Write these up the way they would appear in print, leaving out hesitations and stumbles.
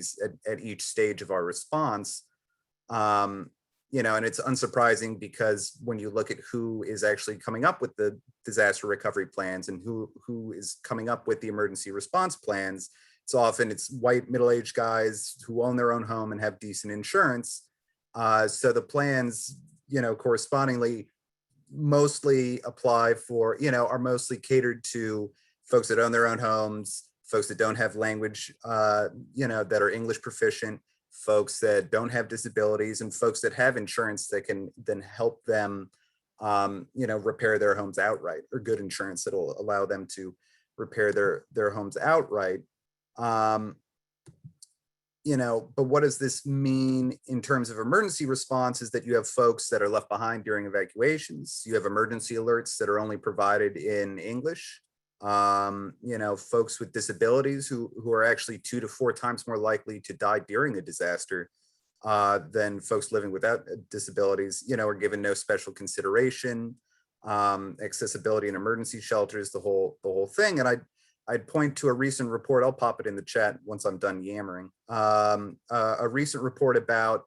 emergencies at each stage of our response. And it's unsurprising because when you look at who is actually coming up with the disaster recovery plans and who is coming up with the emergency response plans, it's white middle-aged guys who own their own home and have decent insurance. So the plans, correspondingly mostly apply for, are mostly catered to folks that own their own homes, folks that don't have language, that are English proficient, folks that don't have disabilities, and folks that have insurance that can then help them, repair their homes outright, or good insurance that'll allow them to repair their homes outright. But what does this mean in terms of emergency response is that you have folks that are left behind during evacuations. You have emergency alerts that are only provided in English. Folks with disabilities who are actually 2 to 4 times more likely to die during a disaster than folks living without disabilities, are given no special consideration. Accessibility in emergency shelters, the whole thing. And I'd point to a recent report. I'll pop it in the chat once I'm done yammering. A recent report about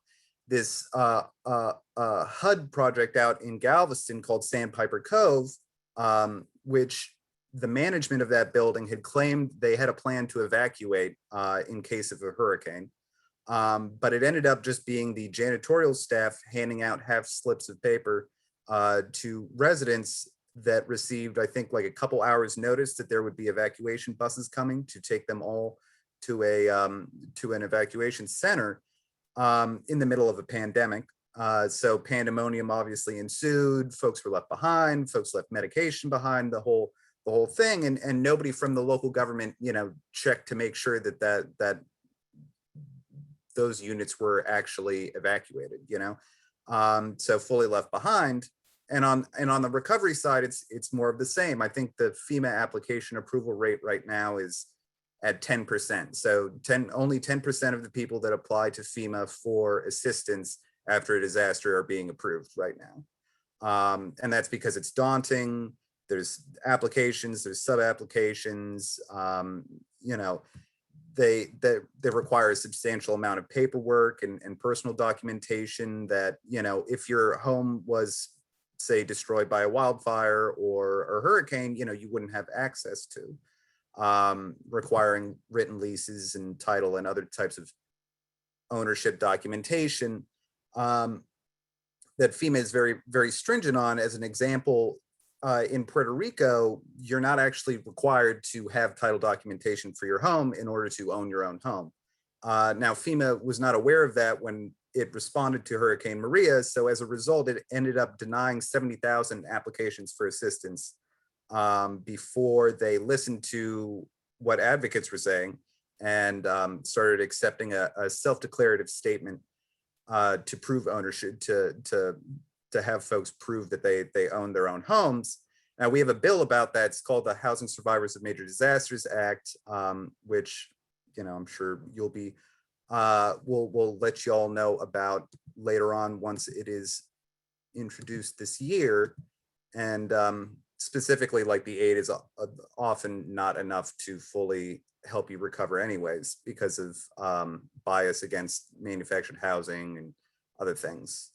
this HUD project out in Galveston called Sandpiper Cove, which the management of that building had claimed they had a plan to evacuate in case of a hurricane. But it ended up just being the janitorial staff handing out half slips of paper to residents that received, I think, like a couple hours notice that there would be evacuation buses coming to take them all to an evacuation center in the middle of a pandemic. So pandemonium obviously ensued. Folks were left behind. Folks left medication behind. The whole thing, and nobody from the local government, checked to make sure that those units were actually evacuated. So fully left behind. And on the recovery side, it's more of the same. I think the FEMA application approval rate right now is at 10%. So only 10% of the people that apply to FEMA for assistance after a disaster are being approved right now. And that's because it's daunting. There's applications, there's sub-applications, they require a substantial amount of paperwork and personal documentation that, if your home was, say, destroyed by a wildfire or a hurricane, you wouldn't have access to, requiring written leases and title and other types of ownership documentation that FEMA is very, very stringent on. As an example, in Puerto Rico, you're not actually required to have title documentation for your home in order to own your own home. Now, FEMA was not aware of that when it responded to Hurricane Maria. So as a result, it ended up denying 70,000 applications for assistance before they listened to what advocates were saying and started accepting a self-declarative statement to prove ownership, to have folks prove that they own their own homes. Now we have a bill about that. It's called the Housing Survivors of Major Disasters Act, which, I'm sure you'll be, we'll let you all know about later on once it is introduced this year. And specifically, like, the aid is often not enough to fully help you recover anyways, because of bias against manufactured housing and other things.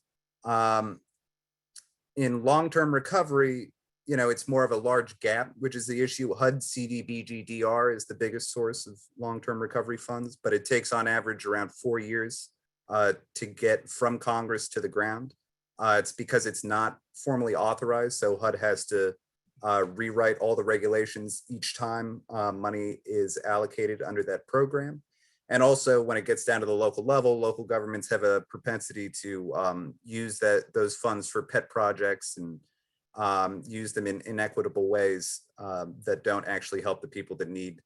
In long-term recovery, it's more of a large gap, which is the issue. HUD CDBG-DR is the biggest source of long-term recovery funds, but it takes on average around 4 years to get from Congress to the ground. It's because it's not formally authorized, so HUD has to rewrite all the regulations each time money is allocated under that program. And also, when it gets down to the local level, local governments have a propensity to use those funds for pet projects and use them in inequitable ways that don't actually help the people that need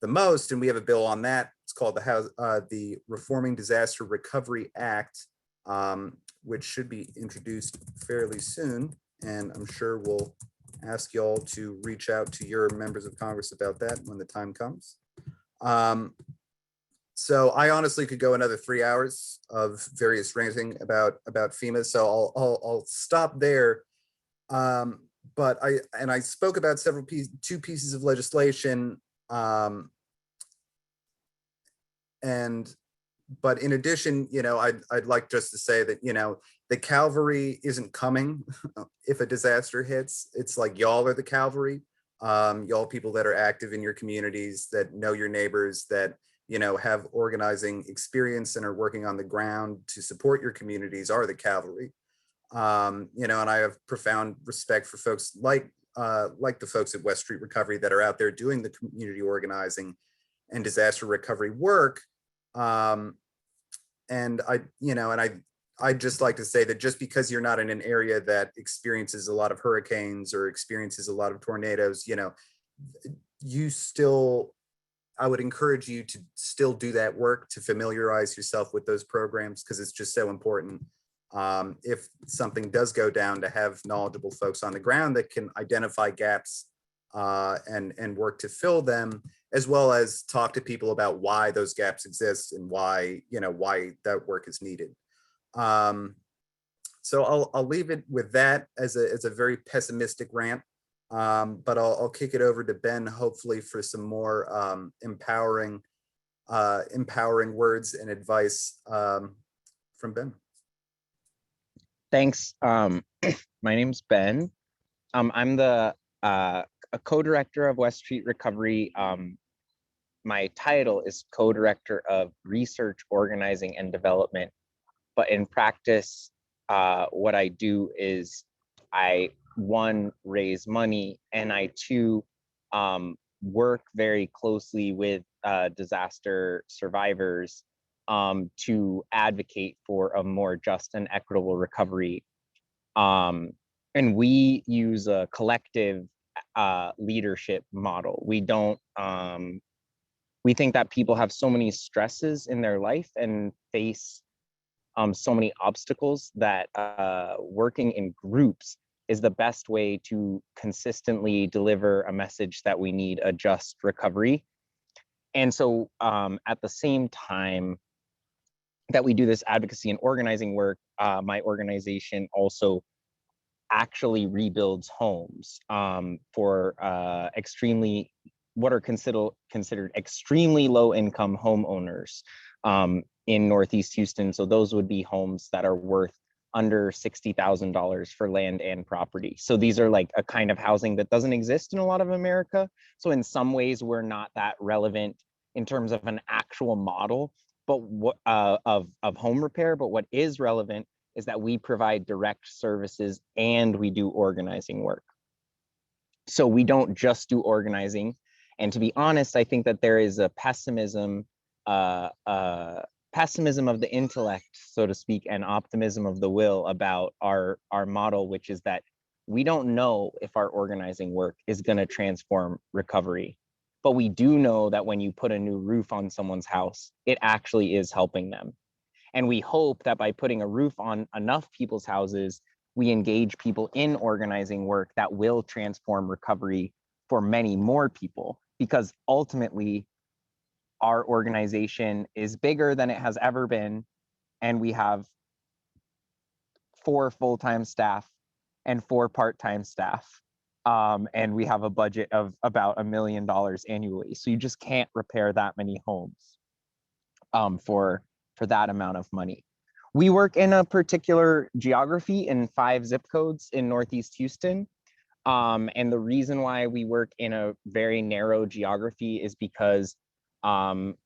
the most. And we have a bill on that. It's called the Reforming Disaster Recovery Act, which should be introduced fairly soon. And I'm sure we'll ask y'all to reach out to your members of Congress about that when the time comes. So I honestly could go another 3 hours of various ranting about FEMA. So I'll stop there. But I spoke about two pieces of legislation. But in addition, I'd like just to say that, the cavalry isn't coming if a disaster hits. It's like y'all are the cavalry. Y'all people that are active in your communities, that know your neighbors, that, have organizing experience and are working on the ground to support your communities are the cavalry. And I have profound respect for folks like the folks at West Street Recovery that are out there doing the community organizing and disaster recovery work. And I'd just like to say that just because you're not in an area that experiences a lot of hurricanes or experiences a lot of tornadoes, I would encourage you to still do that work, to familiarize yourself with those programs, because it's just so important. If something does go down, to have knowledgeable folks on the ground that can identify gaps and work to fill them, as well as talk to people about why those gaps exist and why that work is needed. So I'll leave it with that as a very pessimistic rant, but I'll kick it over to Ben, hopefully for some more empowering words and advice from Ben. Thanks. My name's Ben. I'm a co-director of West Street Recovery. My title is co-director of research, organizing, and development. But in practice, what I do is I, one, raise money, and I, two, work very closely with disaster survivors to advocate for a more just and equitable recovery. And we use a collective leadership model. We don't, we think that people have so many stresses in their life and face so many obstacles that working in groups is the best way to consistently deliver a message that we need a just recovery. And so at the same time that we do this advocacy and organizing work, my organization also actually rebuilds homes for what are considered extremely low income homeowners in Northeast Houston. So those would be homes that are worth under $60,000 for land and property. So these are like a kind of housing that doesn't exist in a lot of America. So in some ways, we're not that relevant in terms of an actual model, but of home repair. But what is relevant is that we provide direct services and we do organizing work. So we don't just do organizing. And to be honest, I think that there is a pessimism of the intellect, so to speak, and optimism of the will about our model, which is that we don't know if our organizing work is going to transform recovery. But we do know that when you put a new roof on someone's house, it actually is helping them. And we hope that by putting a roof on enough people's houses, we engage people in organizing work that will transform recovery for many more people, because ultimately our organization is bigger than it has ever been. And we have 4 full-time staff and 4 part-time staff. And we have a budget of about $1 million annually. So you just can't repair that many homes for that amount of money. We work in a particular geography in 5 zip codes in Northeast Houston. And the reason why we work in a very narrow geography is because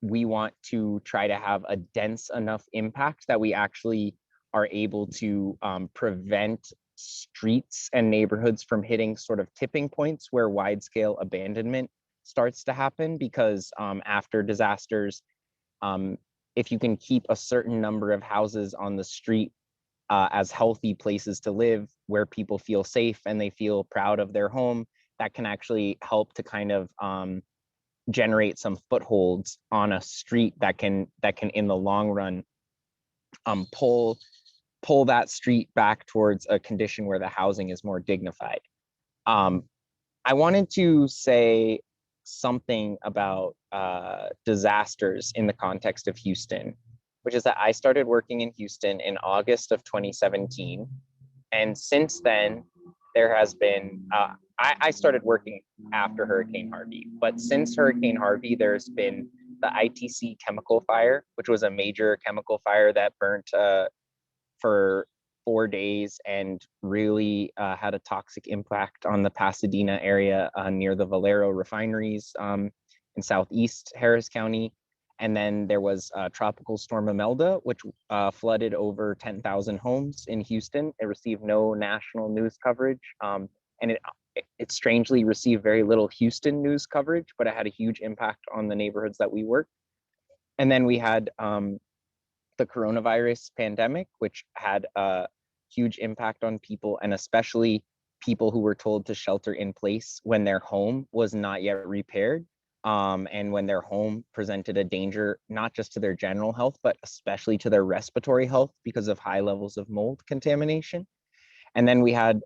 we want to try to have a dense enough impact that we actually are able to prevent streets and neighborhoods from hitting sort of tipping points where wide scale abandonment starts to happen. Because after disasters, if you can keep a certain number of houses on the street as healthy places to live, where people feel safe and they feel proud of their home, that can actually help to kind of generate some footholds on a street that can in the long run pull that street back towards a condition where the housing is more dignified. I wanted to say something about disasters in the context of Houston, which is that I started working in Houston in August of 2017. And since then, there has been, I started working after Hurricane Harvey, but since Hurricane Harvey, there's been the ITC chemical fire, which was a major chemical fire that burnt for 4 days and really had a toxic impact on the Pasadena area near the Valero refineries in southeast Harris County. And then there was Tropical Storm Imelda, which flooded over 10,000 homes in Houston. It received no national news coverage. And it strangely received very little Houston news coverage, but it had a huge impact on the neighborhoods that we work. And then we had the coronavirus pandemic, which had a huge impact on people, and especially people who were told to shelter in place when their home was not yet repaired. And when their home presented a danger, not just to their general health, but especially to their respiratory health because of high levels of mold contamination. And then we had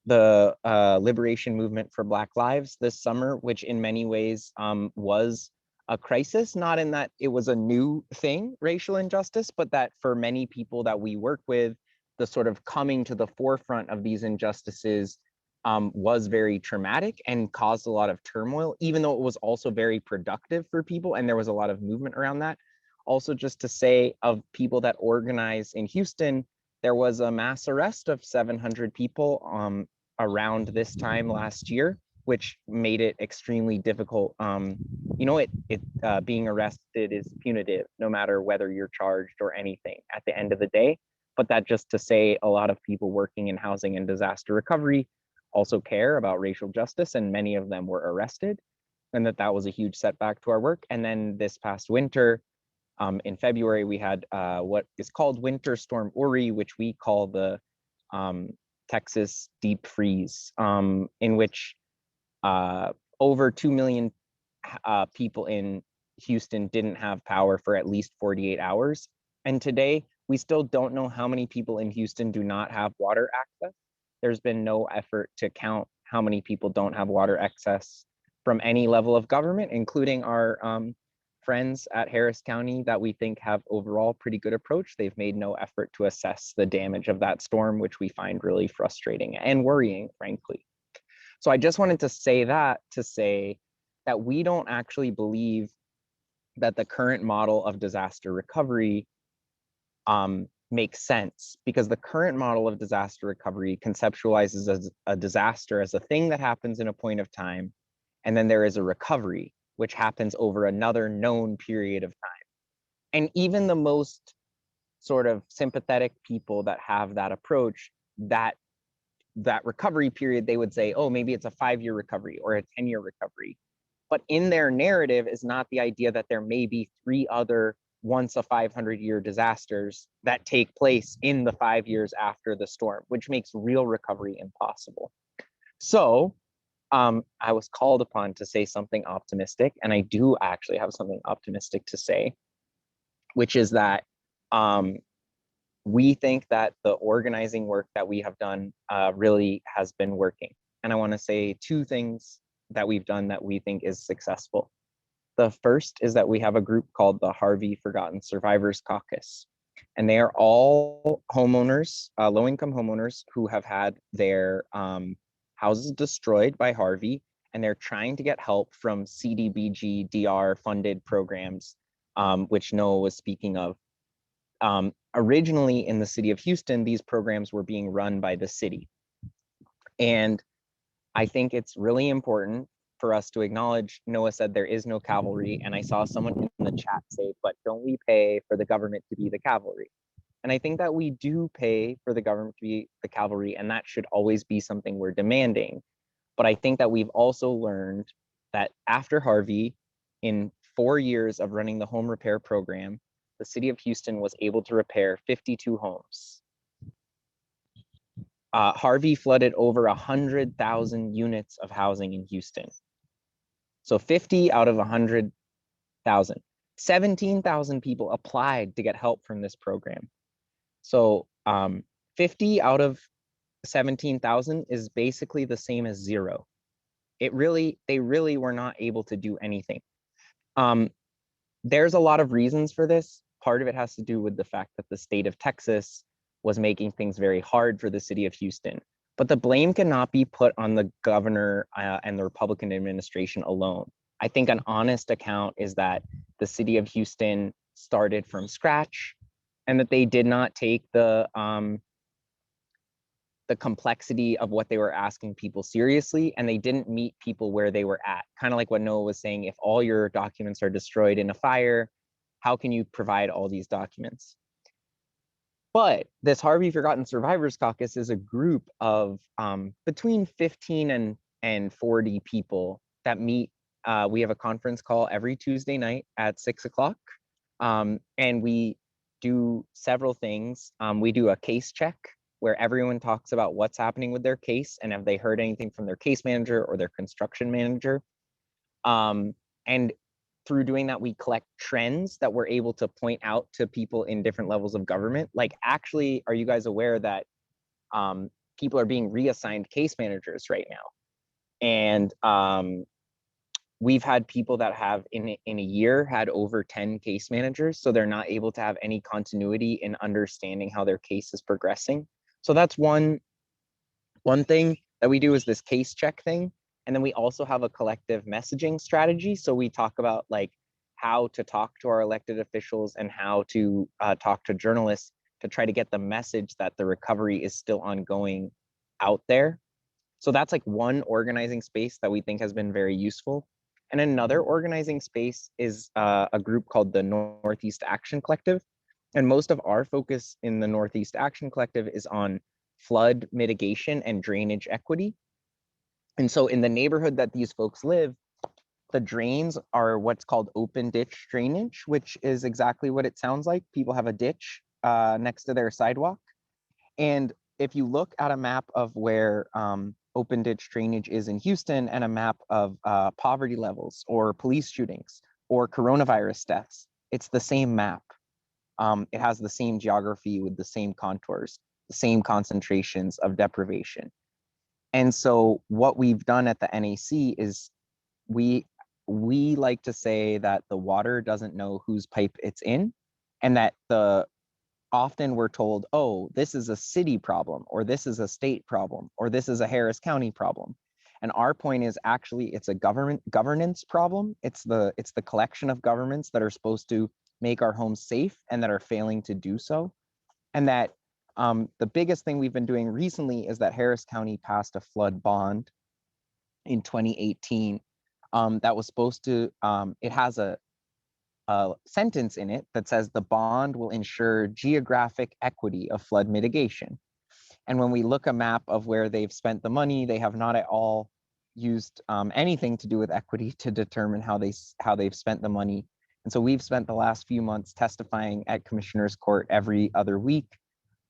the liberation movement for Black Lives this summer, which in many ways was a crisis, not in that it was a new thing, racial injustice, but that for many people that we work with, the sort of coming to the forefront of these injustices was very traumatic and caused a lot of turmoil, even though it was also very productive for people and there was a lot of movement around that. Also, just to say, of people that organize in Houston, there was a mass arrest of 700 people around this time last year, which made it extremely difficult. Being arrested is punitive, no matter whether you're charged or anything at the end of the day. But that just to say, a lot of people working in housing and disaster recovery also care about racial justice, and many of them were arrested, and that was a huge setback to our work. And then this past winter, in February, we had what is called Winter Storm Uri, which we call the Texas deep freeze, in which over 2 million people in Houston didn't have power for at least 48 hours. And today, we still don't know how many people in Houston do not have water access. There's been no effort to count how many people don't have water access from any level of government, including our friends at Harris County that we think have overall pretty good approach. They've made no effort to assess the damage of that storm, which we find really frustrating and worrying, frankly. So I just wanted to say that we don't actually believe that the current model of disaster recovery makes sense, because the current model of disaster recovery conceptualizes as a disaster as a thing that happens in a point of time, and then there is a recovery, which happens over another known period of time. And even the most sort of sympathetic people that have that approach, that recovery period, they would say, oh, maybe it's a 5-year recovery or a 10-year recovery. But in their narrative is not the idea that there may be 3 other once a 500-year disasters that take place in the 5 years after the storm, which makes real recovery impossible. So I was called upon to say something optimistic, and I do actually have something optimistic to say, which is that we think that the organizing work that we have done really has been working. And I want to say 2 things that we've done that we think is successful. The first is that we have a group called the Harvey Forgotten Survivors Caucus, and they are all homeowners, low-income homeowners who have had their houses destroyed by Harvey, and they're trying to get help from CDBG DR funded programs, which Noah was speaking of. Originally in the city of Houston, these programs were being run by the city. And I think it's really important for us to acknowledge, Noah said there is no cavalry, and I saw someone in the chat say, but don't we pay for the government to be the cavalry? And I think that we do pay for the government to be the cavalry, and that should always be something we're demanding. But I think that we've also learned that after Harvey, in 4 years of running the home repair program, the city of Houston was able to repair 52 homes. Harvey flooded over 100,000 units of housing in Houston. So 50 out of 100,000. 17,000 people applied to get help from this program. So 50 out of 17,000 is basically the same as 0. They really were not able to do anything. There's a lot of reasons for this. Part of it has to do with the fact that the state of Texas was making things very hard for the city of Houston. But the blame cannot be put on the governor and the Republican administration alone. I think an honest account is that the city of Houston started from scratch and that they did not take the complexity of what they were asking people seriously, and they didn't meet people where they were at. Kind of like what Noah was saying, if all your documents are destroyed in a fire, how can you provide all these documents? But this Harvey Forgotten Survivors Caucus is a group of between 15 and 40 people that meet. We have a conference call every Tuesday night at 6 o'clock. And we do several things. We do a case check where everyone talks about what's happening with their case and have they heard anything from their case manager or their construction manager. And through doing that, we collect trends that we're able to point out to people in different levels of government. Like, actually, are you guys aware that people are being reassigned case managers right now? And we've had people that have in a year had over 10 case managers, so they're not able to have any continuity in understanding how their case is progressing. So that's one thing that we do, is this case check thing. And then we also have a collective messaging strategy. So we talk about like how to talk to our elected officials and how to talk to journalists to try to get the message that the recovery is still ongoing out there. So that's like one organizing space that we think has been very useful. And another organizing space is a group called the Northeast Action Collective. And most of our focus in the Northeast Action Collective is on flood mitigation and drainage equity. And so in the neighborhood that these folks live, the drains are what's called open ditch drainage, which is exactly what it sounds like. People have a ditch next to their sidewalk. And if you look at a map of where open ditch drainage is in Houston and a map of poverty levels or police shootings or coronavirus deaths, it's the same map. It has the same geography with the same contours, the same concentrations of deprivation. And so what we've done at the NAC is we like to say that the water doesn't know whose pipe it's in, and that often we're told, oh, this is a city problem, or this is a state problem, or this is a Harris County problem. And our point is actually it's a governance problem. It's the collection of governments that are supposed to make our homes safe and that are failing to do so. And that the biggest thing we've been doing recently is that Harris County passed a flood bond in 2018 that was supposed to, it has a sentence in it that says the bond will ensure geographic equity of flood mitigation. And when we look a map of where they've spent the money, they have not at all used anything to do with equity to determine how they've spent the money. And so we've spent the last few months testifying at Commissioner's Court every other week.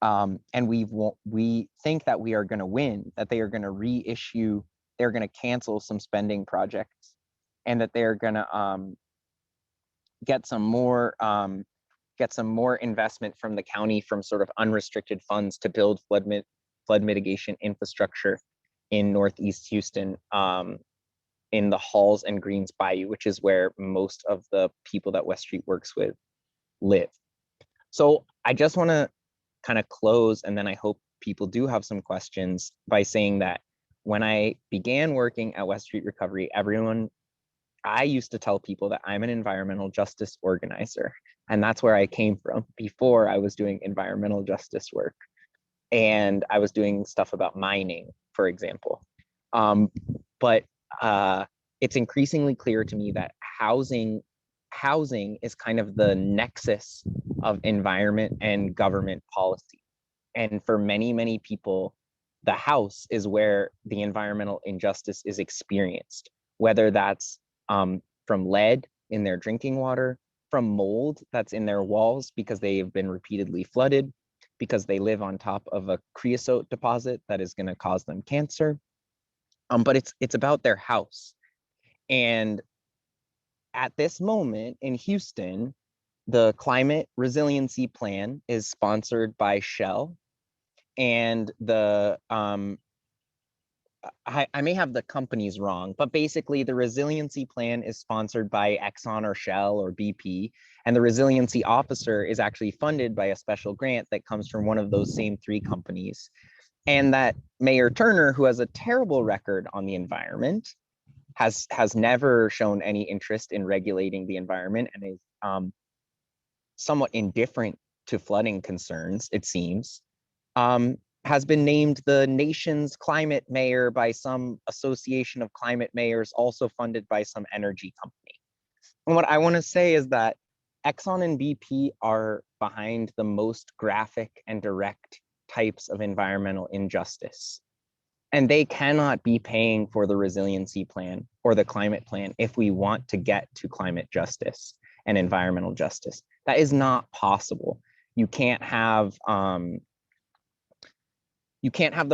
And we think that we are going to win, that they are going to reissue, they're going to cancel some spending projects, and that they're going to get some more investment from the county from sort of unrestricted funds to build flood mitigation infrastructure in Northeast Houston, in the Halls and Greens Bayou, which is where most of the people that West Street works with live. So I just want to kind of close, and then I hope people do have some questions, by saying that when I began working at West Street Recovery, I used to tell people that I'm an environmental justice organizer, and that's where I came from before I was doing environmental justice work. And I was doing stuff about mining, for example. But it's increasingly clear to me that housing is kind of the nexus of environment and government policy. And for many, many people, the house is where the environmental injustice is experienced, whether that's from lead in their drinking water, from mold that's in their walls because they have been repeatedly flooded, because they live on top of a creosote deposit that is going to cause them cancer. But it's about their house. And at this moment in Houston, the climate resiliency plan is sponsored by Shell, and I may have the companies wrong, but basically the resiliency plan is sponsored by Exxon or Shell or BP, and the resiliency officer is actually funded by a special grant that comes from one of those same three companies. And that Mayor Turner, who has a terrible record on the environment, has never shown any interest in regulating the environment and is somewhat indifferent to flooding concerns, it seems, has been named the nation's climate mayor by some association of climate mayors, also funded by some energy company. And what I want to say is that Exxon and BP are behind the most graphic and direct types of environmental injustice. And they cannot be paying for the resiliency plan or the climate plan if we want to get to climate justice and environmental justice. That is not possible. You can't have the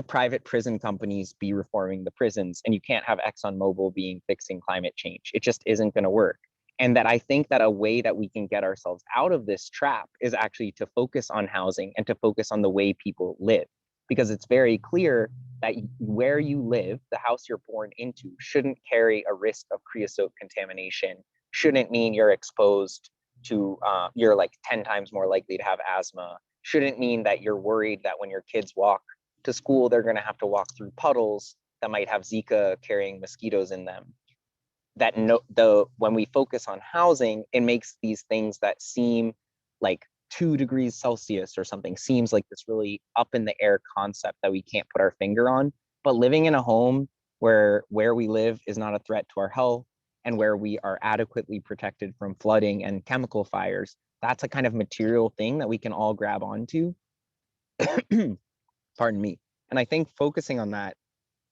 private prison companies be reforming the prisons, and you can't have ExxonMobil being fixing climate change. It just isn't going to work. And that I think that a way that we can get ourselves out of this trap is actually to focus on housing and to focus on the way people live, because it's very clear that where you live, the house you're born into, shouldn't carry a risk of creosote contamination, shouldn't mean you're exposed to, you're like 10 times more likely to have asthma, shouldn't mean that you're worried that when your kids walk to school, they're going to have to walk through puddles that might have Zika carrying mosquitoes in them. That when we focus on housing, it makes these things that seem like 2 degrees Celsius or something seems like this really up in the air concept that we can't put our finger on. But living in a home where we live is not a threat to our health and where we are adequately protected from flooding and chemical fires, that's a kind of material thing that we can all grab onto. Pardon me. And I think focusing on that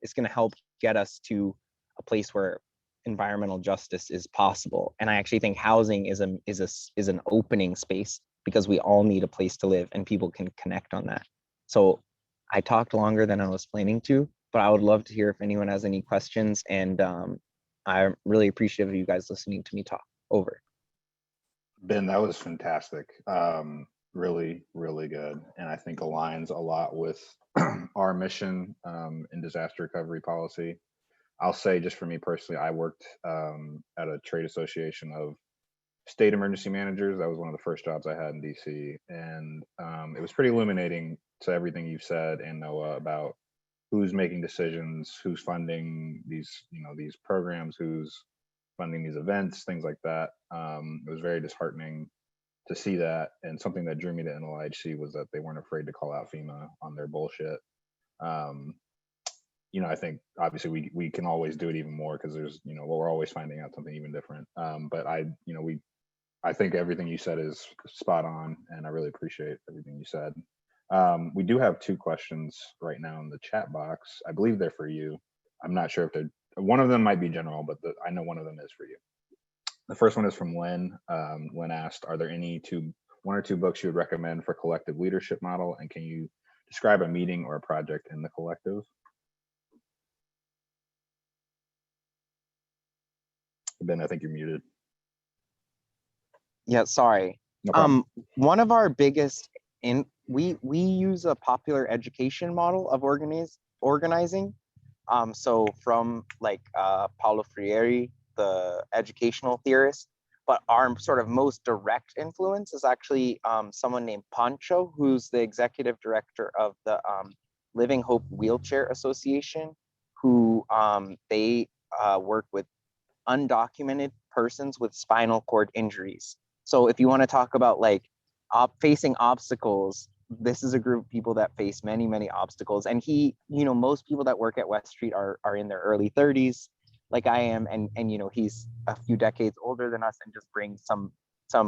is going to help get us to a place where environmental justice is possible. And I actually think housing is an opening space, because we all need a place to live and people can connect on that. So I talked longer than I was planning to, but I would love to hear if anyone has any questions. And I'm really appreciative of you guys listening to me talk. Over. Ben, that was fantastic. Really, really good. And I think aligns a lot with our mission in disaster recovery policy. I'll say, just for me personally, I worked at a trade association of state emergency managers. That was one of the first jobs I had in DC. And it was pretty illuminating to everything you've said and Noah about who's making decisions, who's funding these programs, who's funding these events, things like that. It was very disheartening to see that. And something that drew me to NLIHC was that they weren't afraid to call out FEMA on their bullshit. I think obviously we can always do it even more, because there's, we're always finding out something even different. But I think everything you said is spot on, and I really appreciate everything you said. We do have 2 questions right now in the chat box. I believe they're for you. I'm not sure if one of them might be general, but I know one of them is for you. The first one is from Lynn. Lynn asked, are there one or two books you would recommend for collective leadership model? And can you describe a meeting or a project in the collective? Ben, I think you're muted. Yeah, sorry. No problem. One of our biggest we use a popular education model of organizing. So from like Paulo Freire, the educational theorist, but our sort of most direct influence is actually someone named Pancho, who's the executive director of the Living Hope Wheelchair Association, who they work with undocumented persons with spinal cord injuries. So if you want to talk about like facing obstacles, this is a group of people that face many, many obstacles. And most people that work at West Street are in their early 30s, like I am, and he's a few decades older than us and just brings some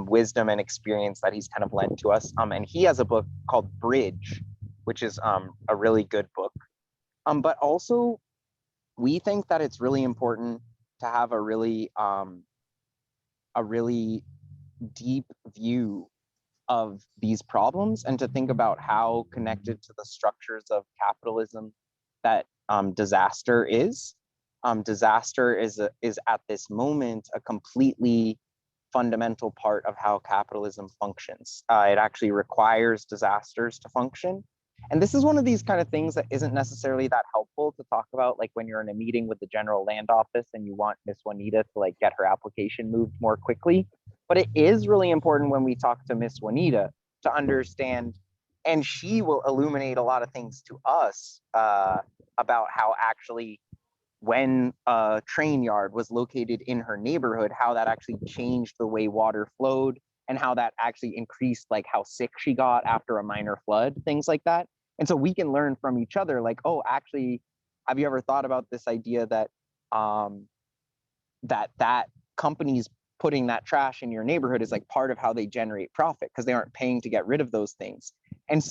wisdom and experience that he's kind of lent to us. And he has a book called Bridge, which is a really good book. But also, we think that it's really important to have a really deep view of these problems and to think about how connected to the structures of capitalism that disaster is. Disaster is at this moment a completely fundamental part of how capitalism functions. It actually requires disasters to function. And this is one of these kind of things that isn't necessarily that helpful to talk about, like when you're in a meeting with the general land office and you want Miss Juanita to like get her application moved more quickly. But it is really important when we talk to Miss Juanita to understand, and she will illuminate a lot of things to us about how actually when a train yard was located in her neighborhood, how that actually changed the way water flowed and how that actually increased like how sick she got after a minor flood, things like that. And so we can learn from each other, like, oh, actually, have you ever thought about this idea that that companies putting that trash in your neighborhood is like part of how they generate profit because they aren't paying to get rid of those things. And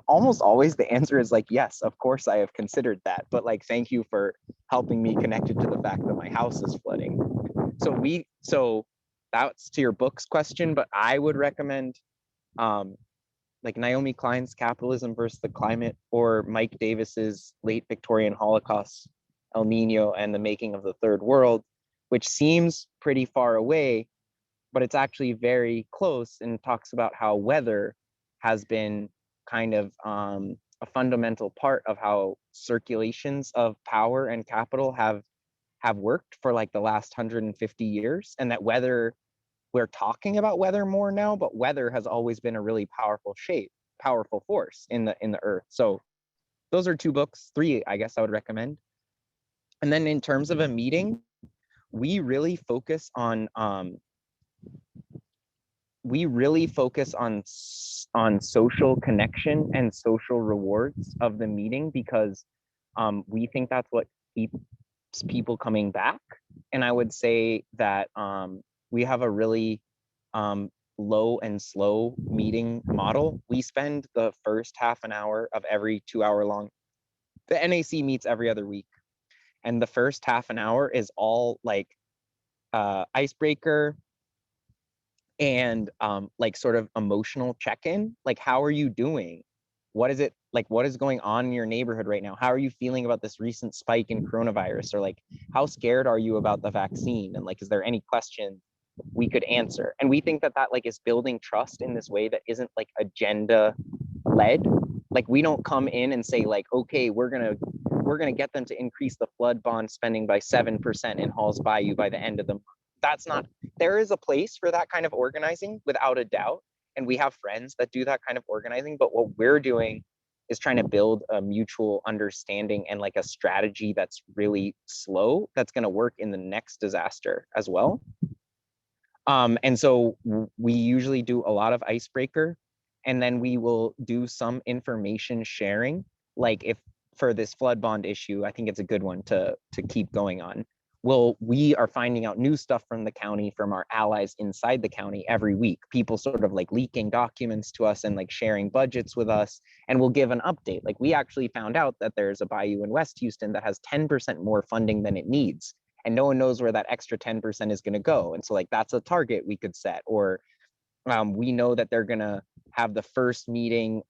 almost always the answer is like, yes, of course I have considered that, but like, thank you for helping me connected to the fact that my house is flooding. So that's to your books question, but I would recommend like Naomi Klein's Capitalism versus the Climate, or Mike Davis's Late Victorian Holocaust, El Nino and the Making of the Third World, which seems pretty far away, but it's actually very close and talks about how weather has been kind of a fundamental part of how circulations of power and capital have worked for like the last 150 years, and that weather, we're talking about weather more now, but weather has always been a really powerful force in the earth. So those are 2 books, 3, I guess I would recommend. And then in terms of a meeting, we really focus on social connection and social rewards of the meeting, because we think that's what keeps people coming back. And I would say that we have a really low and slow meeting model. We spend the first half an hour of every 2-hour long, the NAC meets every other week, and the first half an hour is all like icebreaker and like sort of emotional check-in, like how are you doing, what is it like, what is going on in your neighborhood right now, how are you feeling about this recent spike in coronavirus, or like how scared are you about the vaccine, and like is there any question we could answer. And we think that like is building trust in this way that isn't like agenda led. Like we don't come in and say like, okay, we're gonna get them to increase the flood bond spending by 7% in Halls Bayou by the end of the month. That's not, there is a place for that kind of organizing without a doubt, and we have friends that do that kind of organizing, but what we're doing is trying to build a mutual understanding and like a strategy that's really slow, that's going to work in the next disaster as well. And so we usually do a lot of icebreaker, and then we will do some information sharing. Like if for this flood bond issue, I think it's a good one to keep going on. Well, we are finding out new stuff from the county, from our allies inside the county every week. People sort of like leaking documents to us and like sharing budgets with us, and we'll give an update. Like we actually found out that there's a bayou in West Houston that has 10% more funding than it needs, and no one knows where that extra 10% is going to go. And so like that's a target we could set. Or we know that they're going to have the first meeting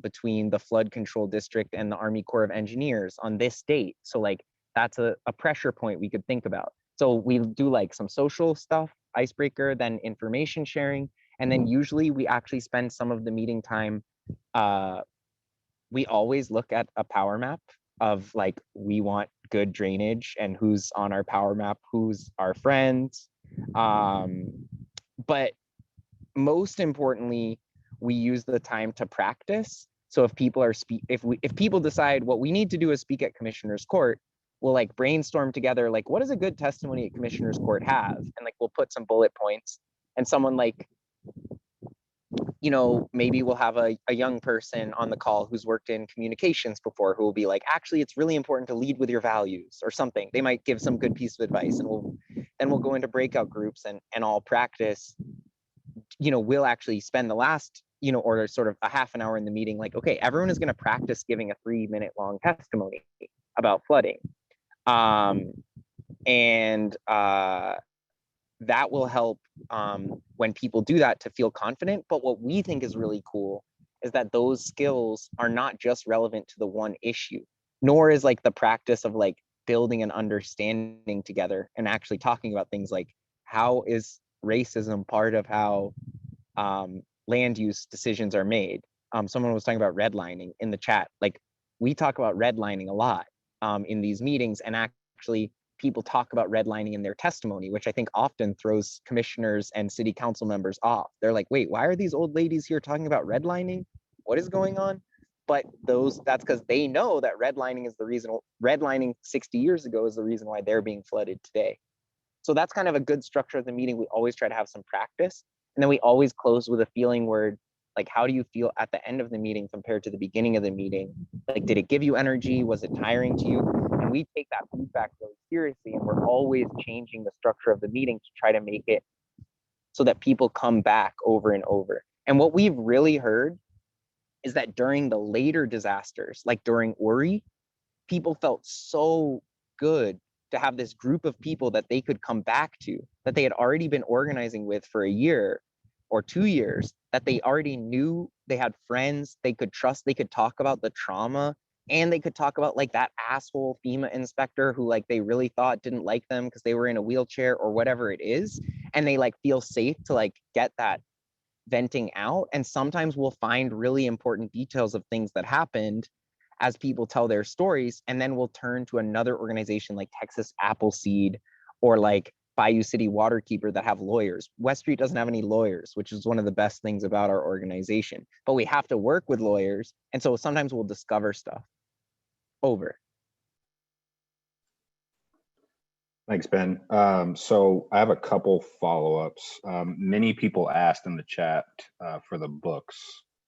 between the flood control district and the Army Corps of Engineers on this date. So like that's a pressure point we could think about. So we do like some social stuff, icebreaker, then information sharing. And then usually we actually spend some of the meeting time. We always look at a power map of like, we want good drainage and who's on our power map, who's our friends. But most importantly, we use the time to practice. So if people are if people decide what we need to do is speak at Commissioner's Court, we'll like brainstorm together, like what does a good testimony at Commissioner's Court have? And like we'll put some bullet points, and someone like, you know, maybe we'll have a young person on the call who's worked in communications before, who will be like, actually, it's really important to lead with your values or something. They might give some good piece of advice, and we'll go into breakout groups and all practice. You know, we'll actually spend the last, you know, or sort of a half an hour in the meeting, like, okay, everyone is going to practice giving a 3-minute long testimony about flooding. That will help when people do that to feel confident. But what we think is really cool is that those skills are not just relevant to the one issue, nor is like the practice of like building an understanding together and actually talking about things like, how is racism part of how land use decisions are made? Someone was talking about redlining in the chat. Like we talk about redlining a lot in these meetings, and actually people talk about redlining in their testimony, which I think often throws commissioners and city council members off. They're like, wait, why are these old ladies here talking about redlining? What is going on? but that's because they know that redlining 60 years ago is the reason why they're being flooded today. So that's kind of a good structure of the meeting. We always try to have some practice, and then we always close with a feeling word, like, how do you feel at the end of the meeting compared to the beginning of the meeting? Like, did it give you energy? Was it tiring to you? And we take that feedback really seriously, and we're always changing the structure of the meeting to try to make it so that people come back over and over. And what we've really heard is that during the later disasters, like during Uri, people felt so good to have this group of people that they could come back to, that they had already been organizing with for a year or 2 years, that they already knew, they had friends they could trust, they could talk about the trauma, and they could talk about like that asshole FEMA inspector who like they really thought didn't like them because they were in a wheelchair or whatever it is, and they like feel safe to like get that venting out. And sometimes we'll find really important details of things that happened as people tell their stories, and then we'll turn to another organization like Texas Appleseed or like Bayou City Waterkeeper that have lawyers. West Street doesn't have any lawyers, which is one of the best things about our organization, but we have to work with lawyers, and so sometimes we'll discover stuff. Over. Thanks, Ben. So I have a couple follow-ups. Many people asked in the chat for the books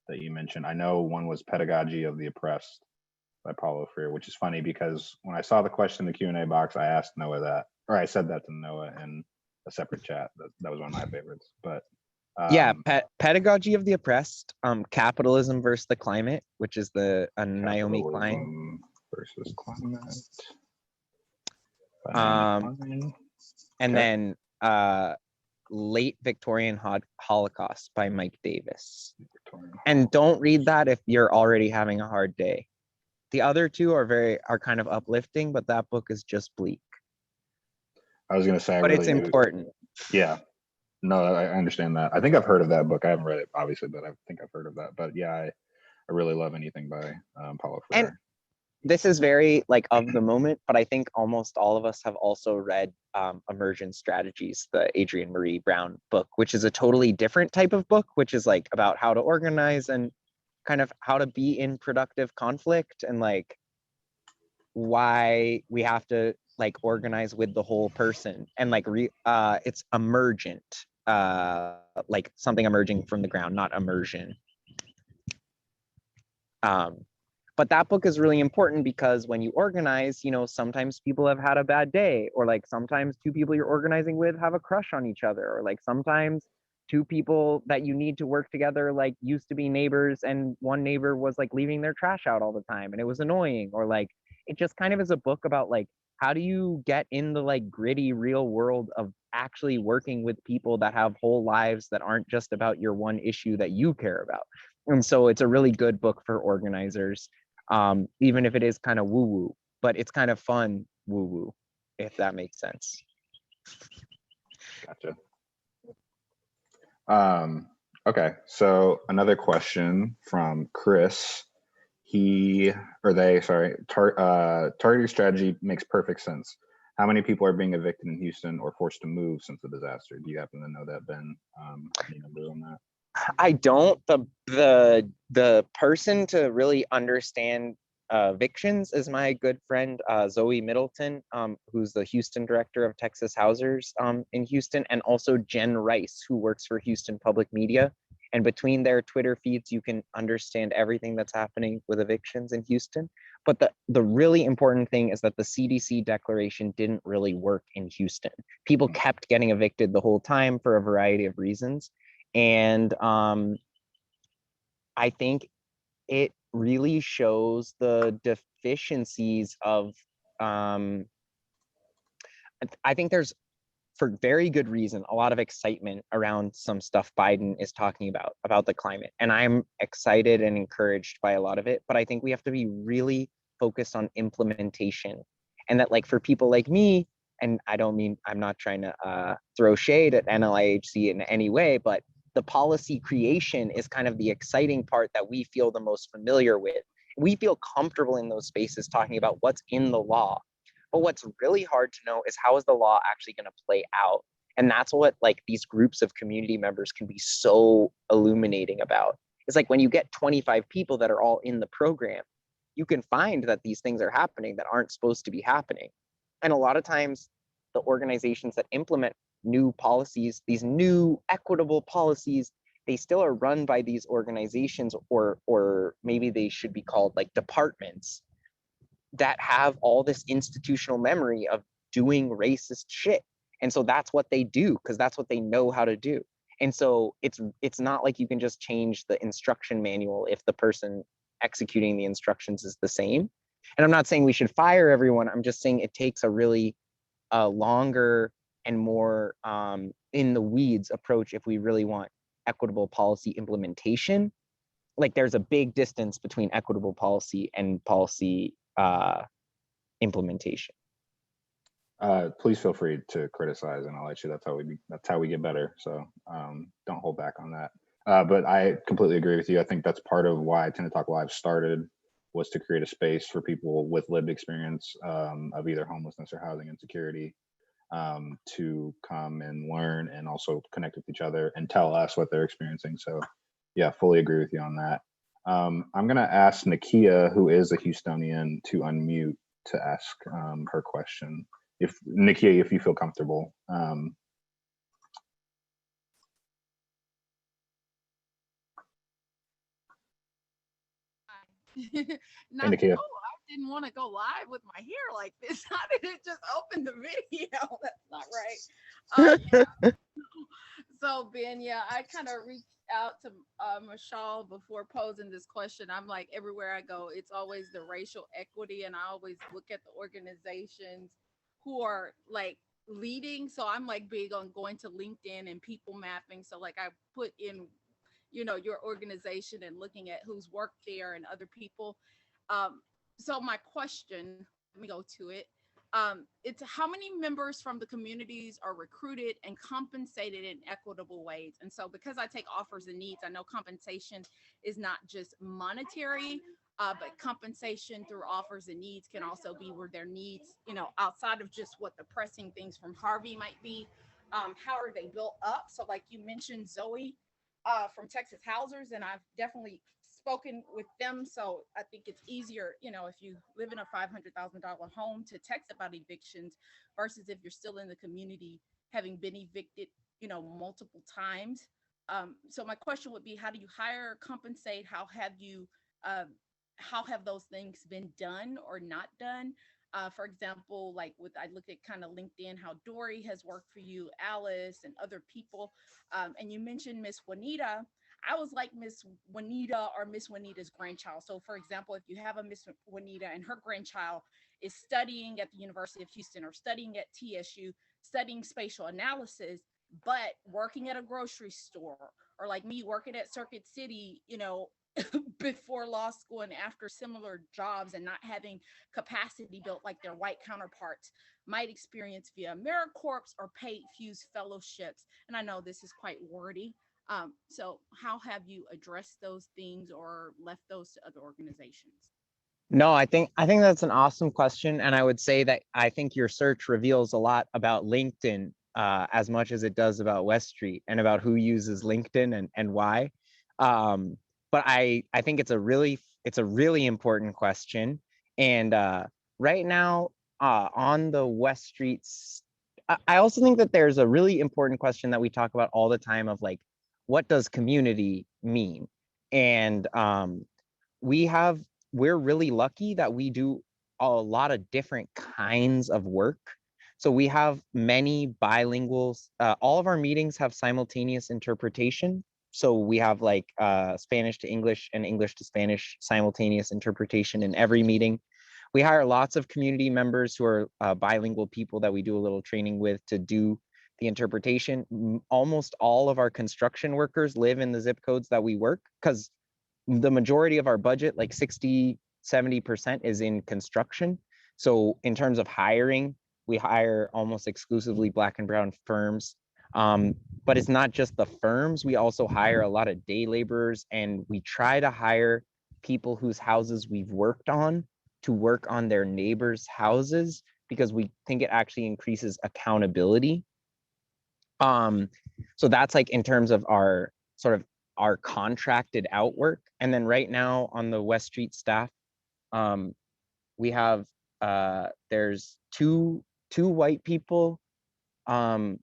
that you mentioned. I know one was Pedagogy of the Oppressed by Paulo Freire, which is funny because when I saw the question in the Q&A box, I asked Noah that, or I said that to Noah in a separate chat. That was one of my favorites. But yeah, Pedagogy of the Oppressed, Capitalism versus the Climate, which is the Naomi Klein. Capitalism versus Climate. And then Late Victorian Holocaust by Mike Davis. And don't read that if you're already having a hard day. The other two are kind of uplifting, but that book is just bleak. I was gonna say, but it's important. Yeah, no, I understand that. I think I've heard of that book. I haven't read it, obviously, but I think I've heard of that. But yeah, I really love anything by Paulo Freire. And this is very like of the moment, but I think almost all of us have also read Emergent Strategies, the Adrienne Marie Brown book, which is a totally different type of book, which is like about how to organize and kind of how to be in productive conflict, and like why we have to like organize with the whole person, and like it's emergent, like something emerging from the ground, not immersion. But that book is really important because when you organize, you know, sometimes people have had a bad day, or like sometimes two people you're organizing with have a crush on each other, or like sometimes two people that you need to work together like used to be neighbors, and one neighbor was like leaving their trash out all the time and it was annoying, or like it just kind of is a book about like how do you get in the like gritty real world of actually working with people that have whole lives that aren't just about your one issue that you care about. And so it's a really good book for organizers. Even if it is kind of woo-woo, but it's kind of fun woo-woo, if that makes sense. Gotcha. Okay, so another question from Chris. Targeted strategy makes perfect sense. How many people are being evicted in Houston or forced to move since the disaster? Do you happen to know that, Ben? Any numbers on that? I don't. The person to really understand evictions is my good friend Zoe Middleton, who's the Houston director of Texas Housers in Houston, and also Jen Rice, who works for Houston Public Media. And between their Twitter feeds, you can understand everything that's happening with evictions in Houston. But the really important thing is that the CDC declaration didn't really work in Houston. People kept getting evicted the whole time for a variety of reasons. And I think it really shows the deficiencies of, I think there's, for very good reason, a lot of excitement around some stuff Biden is talking about the climate. And I'm excited and encouraged by a lot of it, but I think we have to be really focused on implementation. And that like for people like me, and I'm not trying to throw shade at NLIHC in any way, but the policy creation is kind of the exciting part that we feel the most familiar with. We feel comfortable in those spaces talking about what's in the law. But what's really hard to know is how is the law actually going to play out? And that's what like these groups of community members can be so illuminating about, It's like when you get 25 people that are all in the program, you can find that these things are happening that aren't supposed to be happening. And a lot of times the organizations that implement new policies, these new equitable policies, they still are run by these organizations, or maybe they should be called like departments that have all this institutional memory of doing racist shit. And so that's what they do, because that's what they know how to do. And so it's not like you can just change the instruction manual if the person executing the instructions is the same. And I'm not saying we should fire everyone. I'm just saying it takes a really longer and more in the weeds approach if we really want equitable policy implementation. Like there's a big distance between equitable policy and policy implementation. Please feel free to criticize, and I'll let you. That's how we get better. So don't hold back on that. But I completely agree with you. I think that's part of why Tenant Talk Live started, was to create a space for people with lived experience of either homelessness or housing insecurity to come and learn and also connect with each other and tell us what they're experiencing. So yeah, fully agree with you on that. I'm going to ask Nakia, who is a Houstonian, to unmute to ask her question. If Nakia, if you feel comfortable. Not, Nakia. oh, I didn't want to go live with my hair like this. How did it just open the video? That's not right. Yeah. So Ben, yeah, I kind of reached out to Michelle before posing this question. I'm like, everywhere I go, it's always the racial equity, and I always look at the organizations who are like leading. So I'm like big on going to LinkedIn and people mapping. So like I put in, your organization and looking at who's worked there and other people. So my question, let me go to it. It's how many members from the communities are recruited and compensated in equitable ways. And so because I take offers and needs, I know compensation is not just monetary, but compensation through offers and needs can also be where their needs, outside of just what the pressing things from Harvey might be. How are they built up? So like you mentioned, Zoe from Texas Housers, and I've definitely spoken with them. So I think it's easier, if you live in a $500,000 home, to text about evictions versus if you're still in the community having been evicted, multiple times. So my question would be, how do you hire or compensate? How have those things been done or not done? For example, like I look at kind of LinkedIn, how Dory has worked for you, Alice, and other people. And you mentioned Miss Juanita. I was like Miss Juanita or Miss Juanita's grandchild. So for example, if you have a Miss Juanita and her grandchild is studying at the University of Houston or studying at TSU, studying spatial analysis, but working at a grocery store, or like me working at Circuit City, before law school and after similar jobs, and not having capacity built like their white counterparts might experience via AmeriCorps or paid Fuse fellowships. And I know this is quite wordy. So how have you addressed those things or left those to other organizations? No, I think that's an awesome question. And I would say that I think your search reveals a lot about LinkedIn as much as it does about West Street and about who uses LinkedIn and why. But I think it's a really important question. And right now on the West Streets, I also think that there's a really important question that we talk about all the time of like, what does community mean? And we're really lucky that we do a lot of different kinds of work. So we have many bilinguals. All of our meetings have simultaneous interpretation. So we have like Spanish to English and English to Spanish simultaneous interpretation in every meeting. We hire lots of community members who are bilingual people that we do a little training with to do the interpretation. Almost all of our construction workers live in the zip codes that we work, because the majority of our budget, like 60-70%, is in construction. So in terms of hiring, we hire almost exclusively Black and brown firms. But it's not just the firms. We also hire a lot of day laborers, and we try to hire people whose houses we've worked on to work on their neighbors' houses, because we think it actually increases accountability. So that's like in terms of our sort of our contracted out work. And then right now on the West Street staff, we have there's two white people, a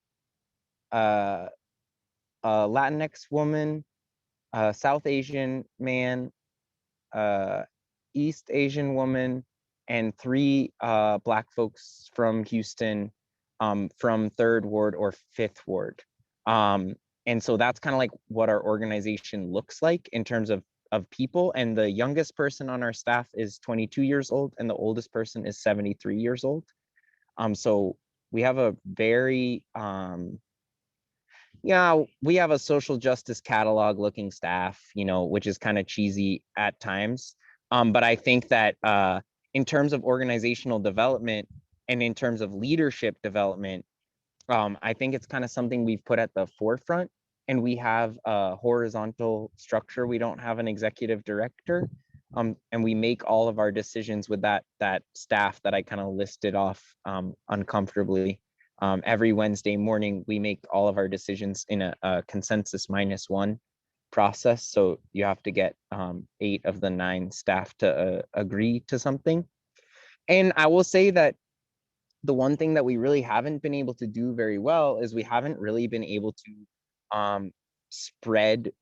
Latinx woman, a South Asian man, East Asian woman, and 3 Black folks from Houston, from 3rd Ward or 5th Ward. And so that's kind of like what our organization looks like in terms of people. And the youngest person on our staff is 22 years old, and the oldest person is 73 years old. So we have a very yeah, we have a social justice catalog looking staff, you know, which is kind of cheesy at times. But I think that in terms of organizational development and in terms of leadership development, I think it's kind of something we've put at the forefront. And we have a horizontal structure. We don't have an executive director. And we make all of our decisions with that staff that I kind of listed off uncomfortably. Every Wednesday morning, we make all of our decisions in a consensus -1 process. So you have to get 8 of the 9 staff to agree to something. And I will say that the one thing that we really haven't been able to do very well is we haven't really been able to spread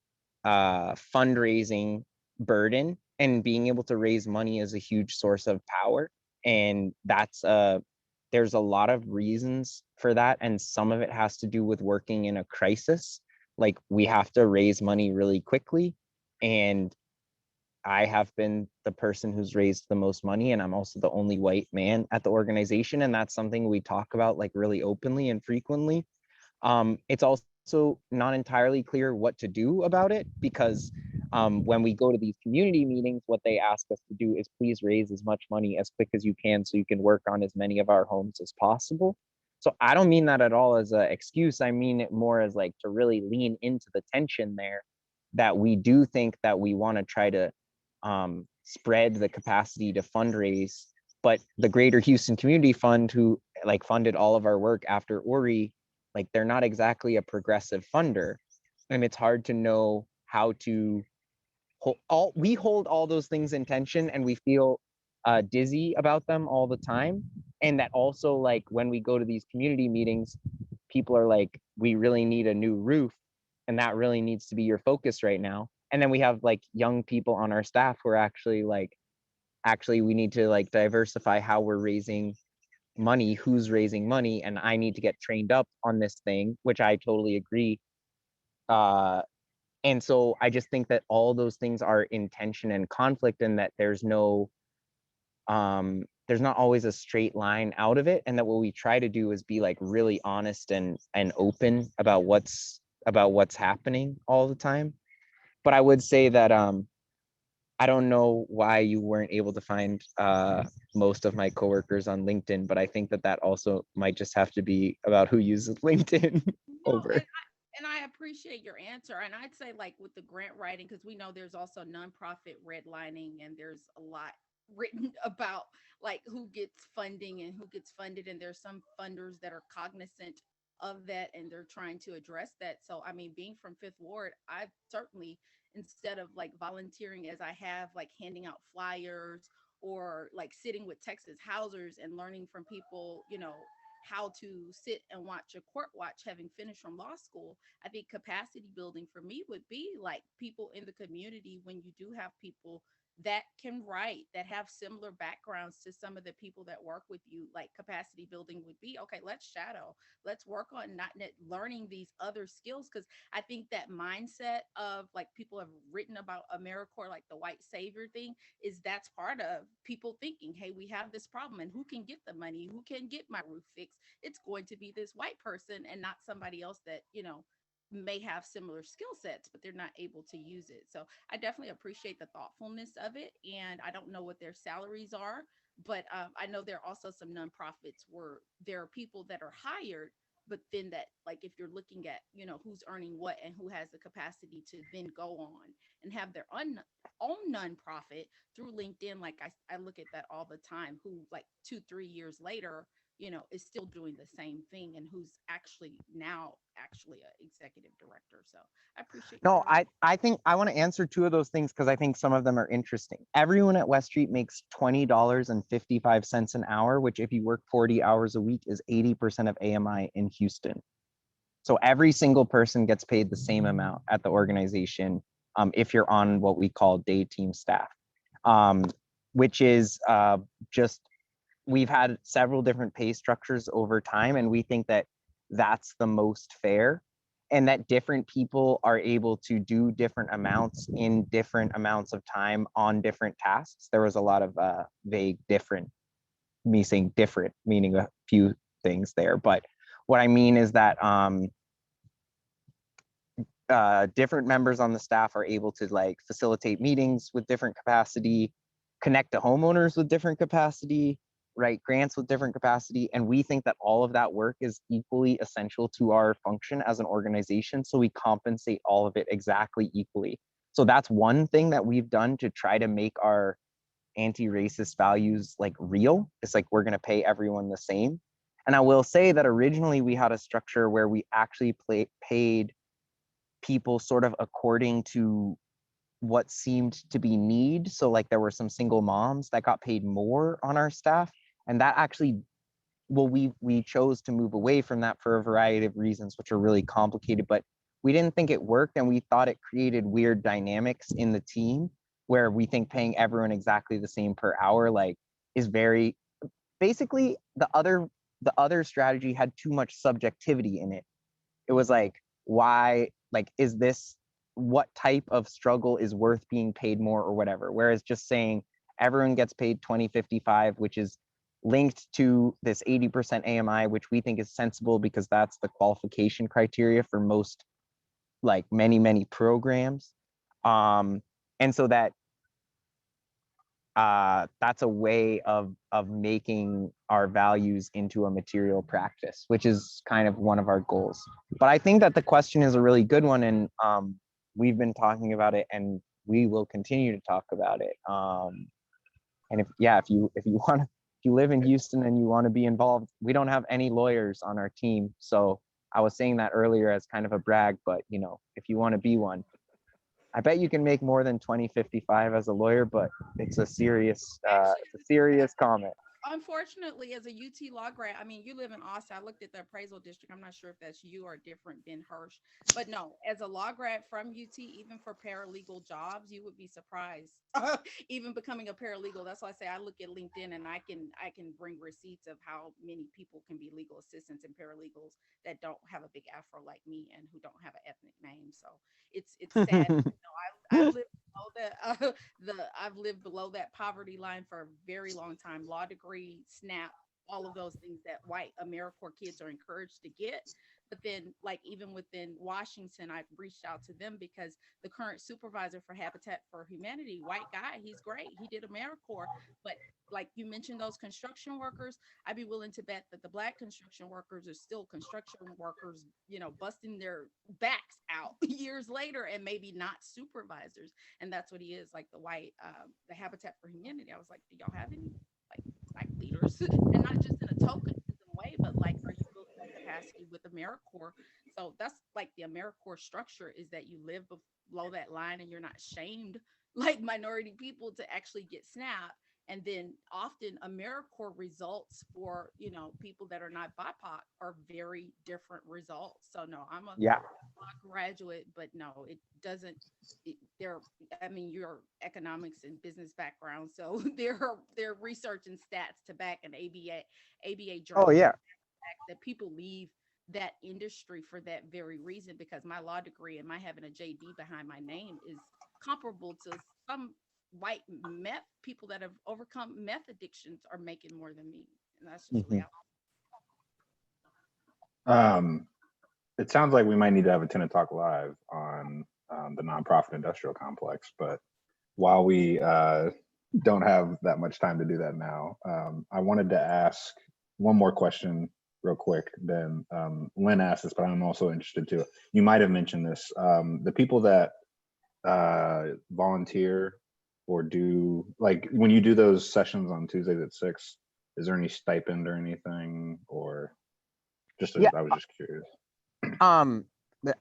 fundraising burden, and being able to raise money is a huge source of power. And that's there's a lot of reasons for that, and some of it has to do with working in a crisis. Like, we have to raise money really quickly, and I have been the person who's raised the most money, and I'm also the only white man at the organization, and that's something we talk about like really openly and frequently. It's also not entirely clear what to do about it, because when we go to these community meetings, what they ask us to do is please raise as much money as quick as you can so you can work on as many of our homes as possible. So I don't mean that at all as an excuse. I mean it more as like to really lean into the tension there, that we do think that we want to try to spread the capacity to fundraise. But the Greater Houston Community Fund, who like funded all of our work after Ori, like, they're not exactly a progressive funder, and it's hard to know how to we hold all those things in tension, and we feel dizzy about them all the time. And that also, like, when we go to these community meetings, people are like, we really need a new roof, and that really needs to be your focus right now. And then we have like young people on our staff who are actually like, actually we need to like diversify how we're raising money, who's raising money, and I need to get trained up on this thing, which I totally agree. And so I just think that all those things are in tension and conflict, and that there's not always a straight line out of it. And that what we try to do is be like really honest and open about what's happening all the time. But I would say that I don't know why you weren't able to find most of my coworkers on LinkedIn, but I think that also might just have to be about who uses LinkedIn over. And I appreciate your answer. And I'd say, like, with the grant writing, because we know there's also nonprofit redlining, and there's a lot written about like who gets funding and who gets funded. And there's some funders that are cognizant of that, and they're trying to address that. So, I mean, being from Fifth Ward, I've certainly, instead of like volunteering as I have, like handing out flyers or like sitting with Texas housers and learning from people, how to sit and watch a court watch, having finished from law school. I think capacity building for me would be like people in the community. When you do have people that can write, that have similar backgrounds to some of the people that work with you, like capacity building would be, okay, let's shadow, let's work on not learning these other skills. Because I think that mindset of like people have written about AmeriCorps, like the white savior thing, is that's part of people thinking, hey, we have this problem, and who can get the money, who can get my roof fixed? It's going to be this white person and not somebody else that, may have similar skill sets, but they're not able to use it. So I definitely appreciate the thoughtfulness of it. And I don't know what their salaries are, but I know there are also some nonprofits where there are people that are hired, but then that, like, if you're looking at, who's earning what and who has the capacity to then go on and have their own nonprofit through LinkedIn, like I look at that all the time, who like 2-3 years later, is still doing the same thing and who's actually now actually an executive director. So I appreciate No, you. I think I want to answer two of those things because I think some of them are interesting. Everyone at West Street makes $20.55 an hour, which if you work 40 hours a week is 80% of AMI in Houston. So every single person gets paid the same amount at the organization if you're on what we call day team staff, which is just, we've had several different pay structures over time, and we think that that's the most fair, and that different people are able to do different amounts in different amounts of time on different tasks. There was a lot of vague different, me saying different, meaning a few things there. But what I mean is that different members on the staff are able to like facilitate meetings with different capacity, connect to homeowners with different capacity, write grants with different capacity. And we think that all of that work is equally essential to our function as an organization. So we compensate all of it exactly equally. So that's one thing that we've done to try to make our anti-racist values like real. It's like we're going to pay everyone the same. And I will say that originally we had a structure where we actually paid people sort of according to what seemed to be need. So like there were some single moms that got paid more on our staff, and that actually, well, we chose to move away from that for a variety of reasons, which are really complicated, but we didn't think it worked, and we thought it created weird dynamics in the team where we think paying everyone exactly the same per hour like is very, basically the other strategy had too much subjectivity in it. It was like, why, like, is this, what type of struggle is worth being paid more or whatever? Whereas just saying everyone gets paid $20.55, which is linked to this 80% AMI, which we think is sensible because that's the qualification criteria for most, like many programs. And so that that's a way of making our values into a material practice, which is kind of one of our goals. But I think that the question is a really good one, and we've been talking about it, and we will continue to talk about it. And if you want to, if you live in Houston and you want to be involved, we don't have any lawyers on our team. So I was saying that earlier as kind of a brag, but if you want to be one, I bet you can make more than $20.55 as a lawyer, but it's a serious comment. Unfortunately, as a UT law grad, I mean, you live in Austin. I looked at the appraisal district. I'm not sure if that's you or different than Hirsch, but no, as a law grad from UT, even for paralegal jobs, you would be surprised. Even becoming a paralegal. That's why I say I look at LinkedIn and I can bring receipts of how many people can be legal assistants and paralegals that don't have a big afro like me and who don't have an ethnic name. So it's sad. I've lived below I've lived below that poverty line for a very long time. Law degree, SNAP, all of those things that white AmeriCorps kids are encouraged to get. But then, like, even within Washington, I've reached out to them because the current supervisor for Habitat for Humanity, white guy, he's great. He did AmeriCorps, but like you mentioned, those construction workers, I'd be willing to bet that the Black construction workers are still construction workers, busting their backs out years later and maybe not supervisors. And that's what he is, like the white, the Habitat for Humanity. I was like, do y'all have any like Black leaders? And not just in a tokenism way, but like, are you building capacity with AmeriCorps? So that's like the AmeriCorps structure, is that you live below that line and you're not shamed like minority people to actually get SNAP. And then often AmeriCorps results for, people that are not BIPOC are very different results. So no, I'm a graduate, but no, it doesn't. Your economics and business background, so there research and stats to back an ABA journal. Oh yeah. That people leave that industry for that very reason, because my law degree and my having a JD behind my name is comparable to some white meth people that have overcome meth addictions are making more than me, and that's just reality. It sounds like we might need to have a Tenant Talk live on the nonprofit industrial complex, but while we don't have that much time to do that now, I wanted to ask one more question real quick. Then Lynn asked this, but I'm also interested too. You might have mentioned this. The people that volunteer or do, like when you do those sessions on Tuesdays at 6, Is there any stipend or anything, or just, Yeah. I was just curious.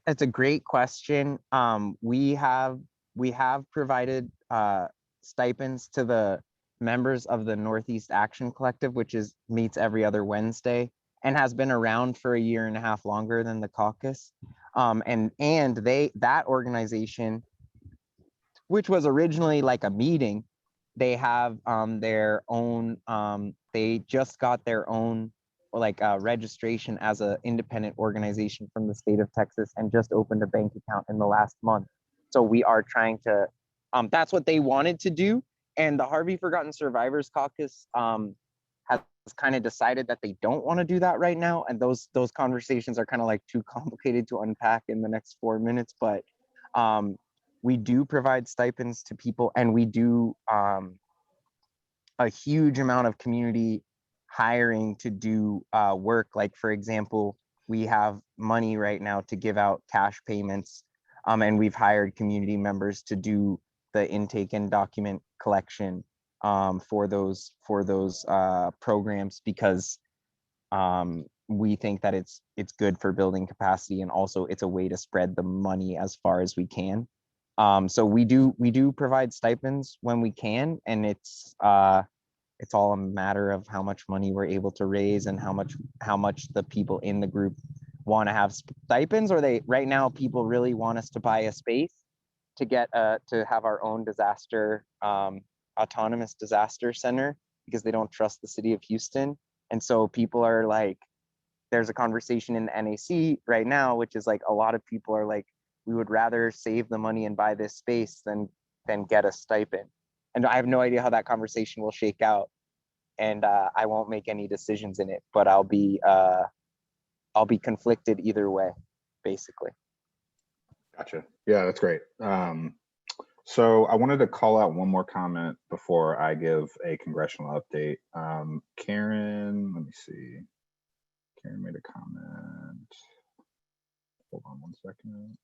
It's a great question. We have provided stipends to the members of the Northeast Action Collective, which meets every other Wednesday and has been around for a year and a half longer than the caucus. And that organization, which was originally like a meeting, they have their own, they just got their own like registration as an independent organization from the state of Texas and just opened a bank account in the last month. So we are trying to, that's what they wanted to do. And the Harvey Forgotten Survivors Caucus has kind of decided that they don't want to do that right now. And those conversations are kind of like too complicated to unpack in the next 4 minutes. But we do provide stipends to people, and we do a huge amount of community hiring to do work. Like, for example, we have money right now to give out cash payments, and we've hired community members to do the intake and document collection for those programs, because we think that it's good for building capacity, and also it's a way to spread the money as far as we can. So we do provide stipends when we can, and it's all a matter of how much money we're able to raise and how much the people in the group want to have stipends, or right now people really want us to buy a space to get to have our own disaster autonomous disaster center, because they don't trust the city of Houston. And so people are like, there's a conversation in the NAC right now, which is like, a lot of people are like, we would rather save the money and buy this space than get a stipend. And I have no idea how that conversation will shake out, and I won't make any decisions in it, but I'll be conflicted either way, basically. Gotcha. Yeah, that's great. So I wanted to call out one more comment before I give a congressional update. Karen, let me see. Karen made a comment. Hold on one second.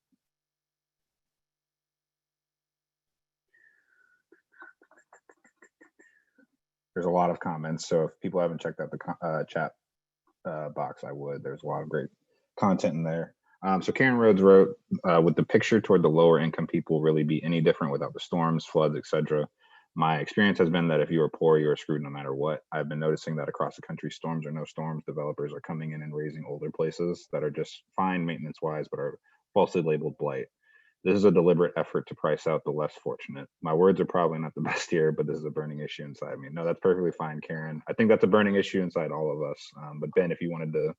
There's a lot of comments, so if people haven't checked out the chat box, I would. There's a lot of great content in there. So Karen Rhodes wrote, would the picture toward the lower income people really be any different without the storms, floods, etc.? My experience has been that if you are poor, you are screwed no matter what. I've been noticing that across the country, storms or no storms, developers are coming in and raising older places that are just fine maintenance wise, but are falsely labeled blight. This is a deliberate effort to price out the less fortunate. My words are probably not the best here, but this is a burning issue inside me. No, that's perfectly fine, Karen. I think that's a burning issue inside all of us. But Ben, if you wanted to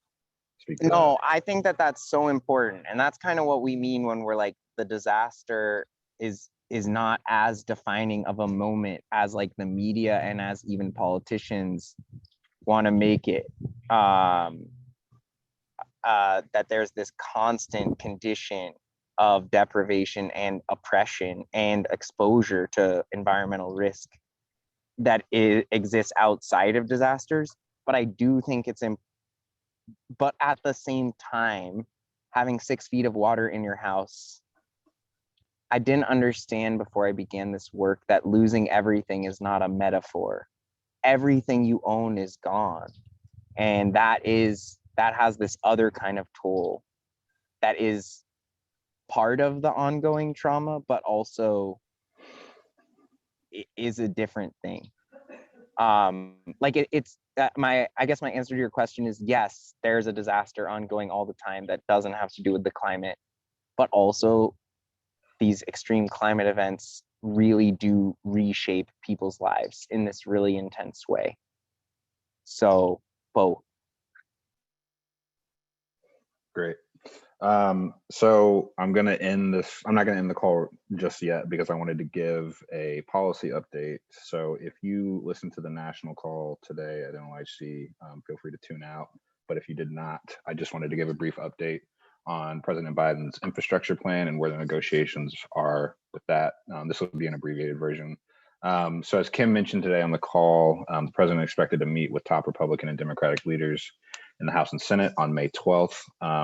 speak to No, that. I think that that's so important. And that's kind of what we mean when we're like, the disaster is not as defining of a moment as like the media and as even politicians want to make it. That there's this constant condition of deprivation and oppression and exposure to environmental risk that exists outside of disasters. But I do think but at the same time, having 6 feet of water in your house, I didn't understand before I began this work that losing everything is not a metaphor. Everything you own is gone. And that has this other kind of toll that is part of the ongoing trauma, but also is a different thing. Like it's I guess my answer to your question is yes, there's a disaster ongoing all the time that doesn't have to do with the climate, but also these extreme climate events really do reshape people's lives in this really intense way. So both. Great. So I'm going to end this. I'm not going to end the call just yet because I wanted to give a policy update. So if you listen to the national call today at NLIHC, feel free to tune out. But if you did not, I just wanted to give a brief update on President Biden's infrastructure plan and where the negotiations are with that. This will be an abbreviated version. So as Kim mentioned today on the call, the president expected to meet with top Republican and Democratic leaders in the House and Senate on May 12th,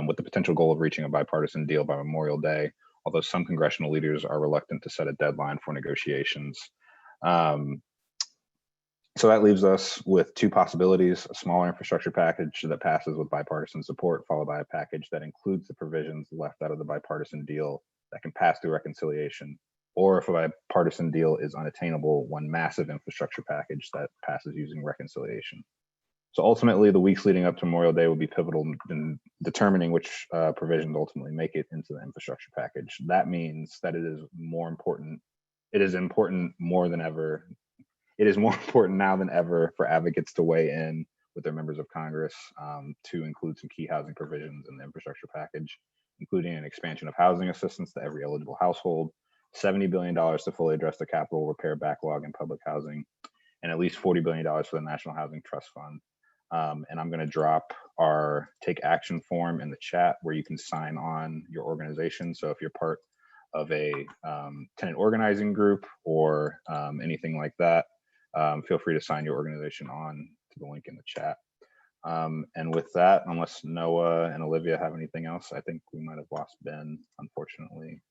with the potential goal of reaching a bipartisan deal by Memorial Day, although some congressional leaders are reluctant to set a deadline for negotiations. So that leaves us with two possibilities: a smaller infrastructure package that passes with bipartisan support, followed by a package that includes the provisions left out of the bipartisan deal that can pass through reconciliation, or if a bipartisan deal is unattainable, one massive infrastructure package that passes using reconciliation. So ultimately, the weeks leading up to Memorial Day will be pivotal in determining which provisions ultimately make it into the infrastructure package. That means that it is more important. It is important more than ever. It is more important now than ever for advocates to weigh in with their members of Congress to include some key housing provisions in the infrastructure package, including an expansion of housing assistance to every eligible household, $70 billion to fully address the capital repair backlog in public housing, and at least $40 billion for the National Housing Trust Fund. And I'm going to drop our take action form in the chat where you can sign on your organization. So if you're part of a tenant organizing group or anything like that, feel free to sign your organization on to the link in the chat. And with that, unless Noah and Olivia have anything else, I think we might have lost Ben, unfortunately.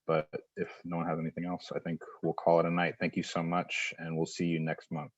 But if no one has anything else, I think we'll call it a night. Thank you so much, and we'll see you next month.